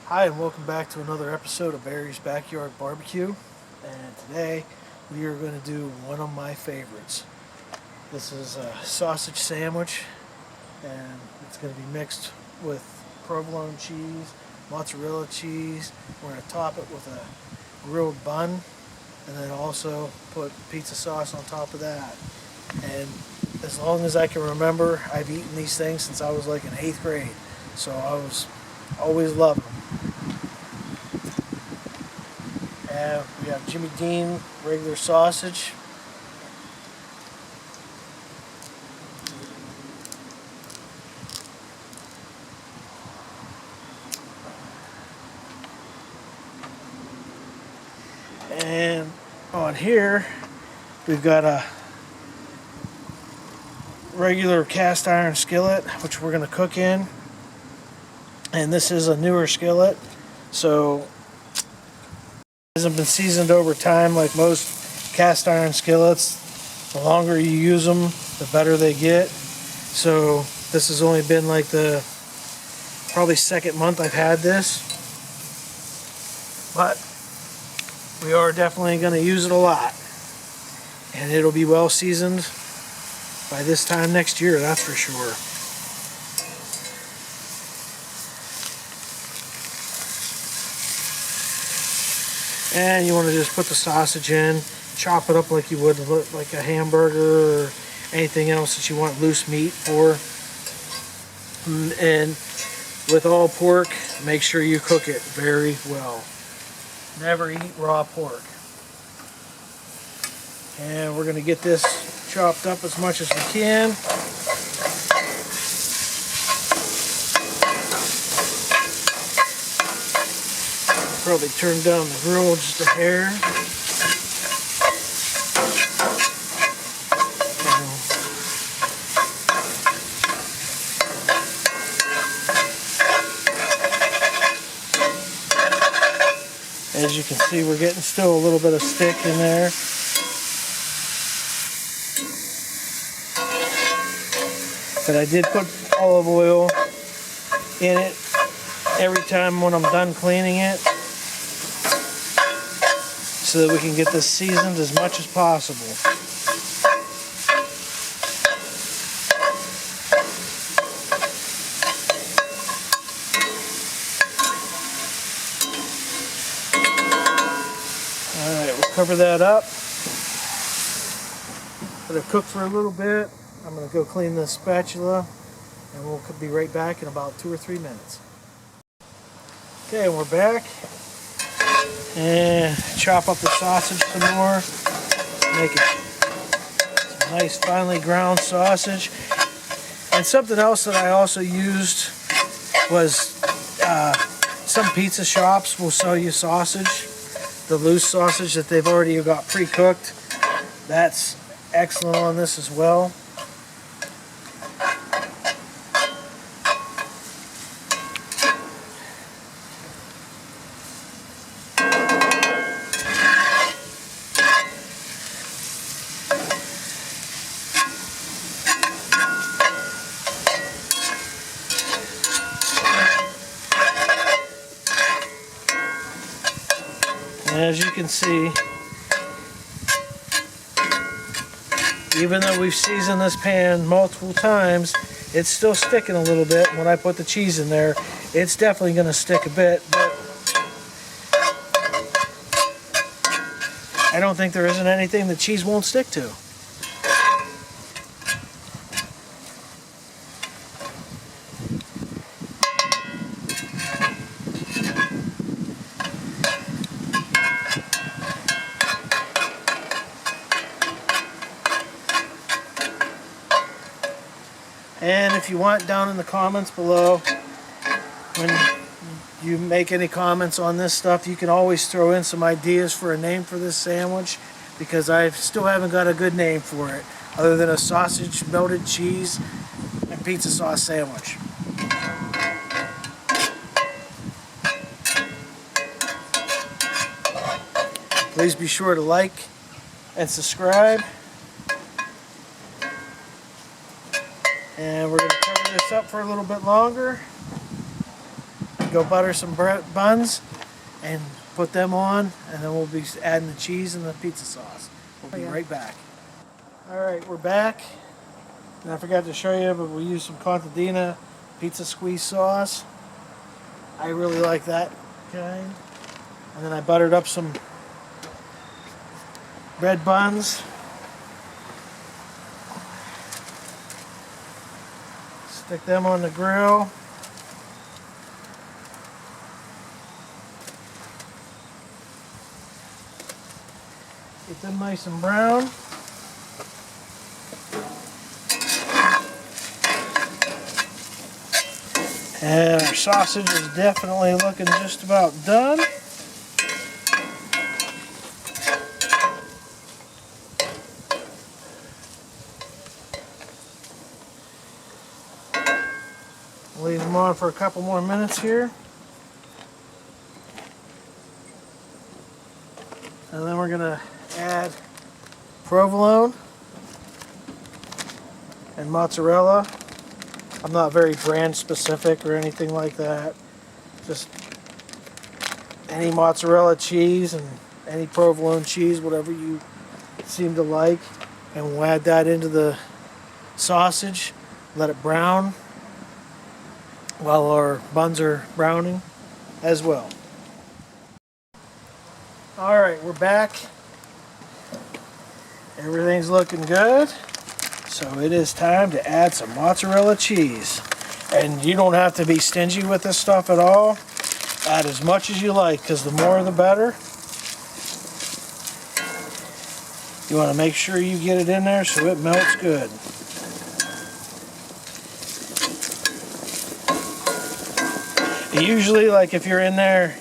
Hi, and welcome back to another episode of Barry's Backyard Barbecue. And today we are going to do one of my favorites. This is a sausage sandwich, and it's going to be mixed with provolone cheese, mozzarella cheese. We're going to top it with a grilled bun, and then also put pizza sauce on top of that. And as long as I can remember, I've eaten these things since I was like in 8th grade. So I was always loved them. And we have Jimmy Dean regular sausage. And on here, we've got a regular cast iron skillet, which we're going to cook in. And this is a newer skillet, so it hasn't been seasoned over time like most cast iron skillets. The longer you use them, the better they get. So this has only been like the probably second month I've had this, but we are definitely going to use it a lot, and it'll be well seasoned by this time next year, that's for sure. And you want to just put the sausage in, chop it up like you would like a hamburger or anything else that you want loose meat for. And with all pork, make sure you cook it very well. Never eat raw pork. And we're going to get this chopped up as much as we can. Probably turn down the grill just a hair. As you can see, we're getting still a little bit of stick in there. But I did put olive oil in it every time when I'm done cleaning it, so that we can get this seasoned as much as possible. Alright, we'll cover that up. Let it cook for a little bit. I'm going to go clean this spatula, and we'll be right back in about 2 or 3 minutes. Okay, we're back. And chop up the sausage some more. Make it some nice finely ground sausage. And something else that I also used was some pizza shops will sell you sausage, the loose sausage that they've already got pre-cooked. That's excellent on this as well. And as you can see, even though we've seasoned this pan multiple times, it's still sticking a little bit. When I put the cheese in there, it's definitely going to stick a bit, but I don't think there isn't anything the cheese won't stick to. And if you want, down in the comments below, when you make any comments on this stuff, you can always throw in some ideas for a name for this sandwich, because I still haven't got a good name for it other than a sausage, melted cheese, and pizza sauce sandwich. Please be sure to like and subscribe. And we're going to cover this up for a little bit longer. Go go butter some buns and put them on, and then we'll be adding the cheese and the pizza sauce. We'll be right back. Alright, we're back. And I forgot to show you, but we used some contadina pizza squeeze sauce. I really like that kind. And then I buttered up some bread buns. Stick them on the grill. Get them nice and brown. And our sausage is definitely looking just about done. Leave them on for a couple more minutes here. And then we're going to add provolone and mozzarella. I'm not very brand specific or anything like that. Just any mozzarella cheese and any provolone cheese, whatever you seem to like. And we'll add that into the sausage, let it brown while our buns are browning as well. Alright, we're back. Everything's looking good. So it is time to add some mozzarella cheese. And you don't have to be stingy with this stuff at all. Add as much as you like, because the more the better. You want to make sure you get it in there so it melts good. Usually, like if you're in there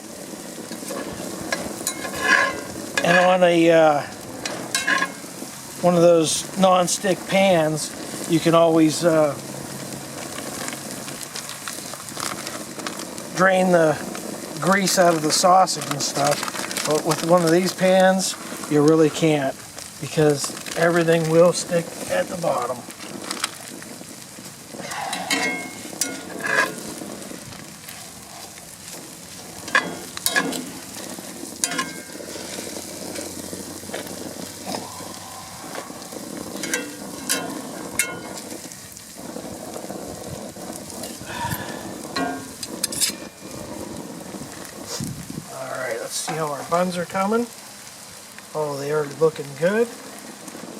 and on a one of those non-stick pans, you can always drain the grease out of the sausage and stuff. But with one of these pans, you really can't, because everything will stick at the bottom. Let's see how our buns are coming. Oh, they are looking good.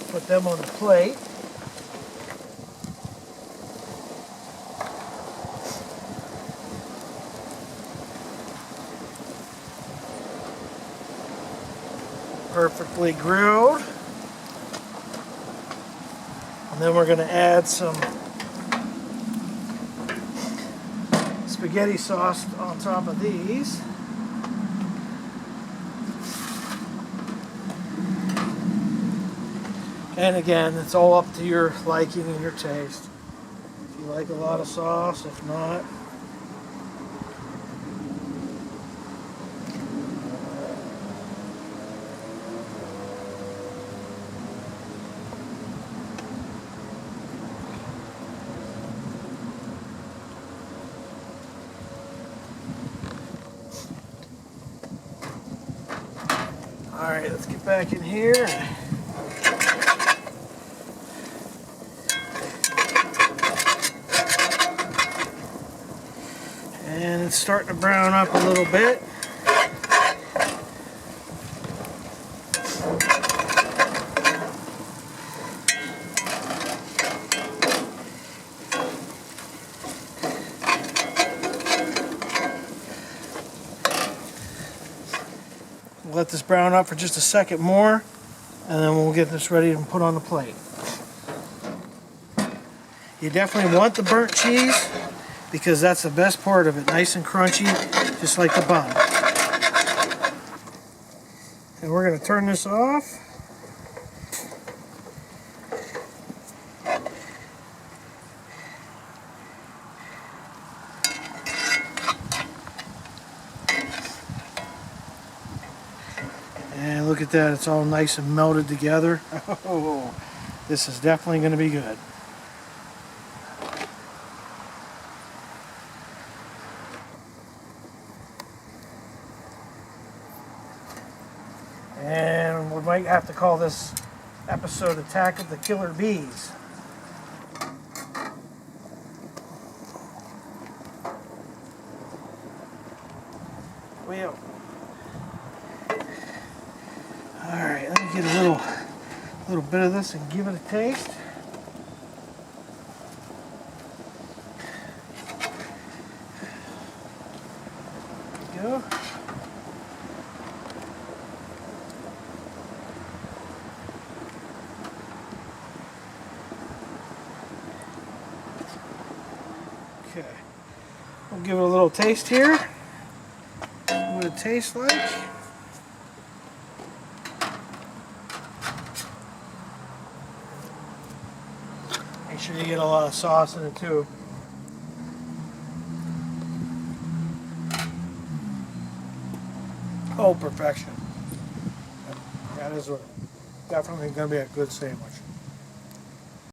Put them on the plate. Perfectly grilled. And then we're going to add some spaghetti sauce on top of these. And again, it's all up to your liking and your taste. If you like a lot of sauce, if not. All right, let's get back in here. And it's starting to brown up a little bit. We'll let this brown up for just a second more, and then we'll get this ready and put on the plate. You definitely want the burnt cheese, because that's the best part of it, nice and crunchy, just like the bun. And we're going to turn this off. And look at that, it's all nice and melted together. Oh, this is definitely going to be good. And we might have to call this episode Attack of the Killer Bees. Well, alright, let me get a little bit of this and give it a taste. There we go. Okay, we'll give it a little taste here. What it tastes like. Make sure you get a lot of sauce in it too. Oh, perfection. That is definitely going to be a good sandwich.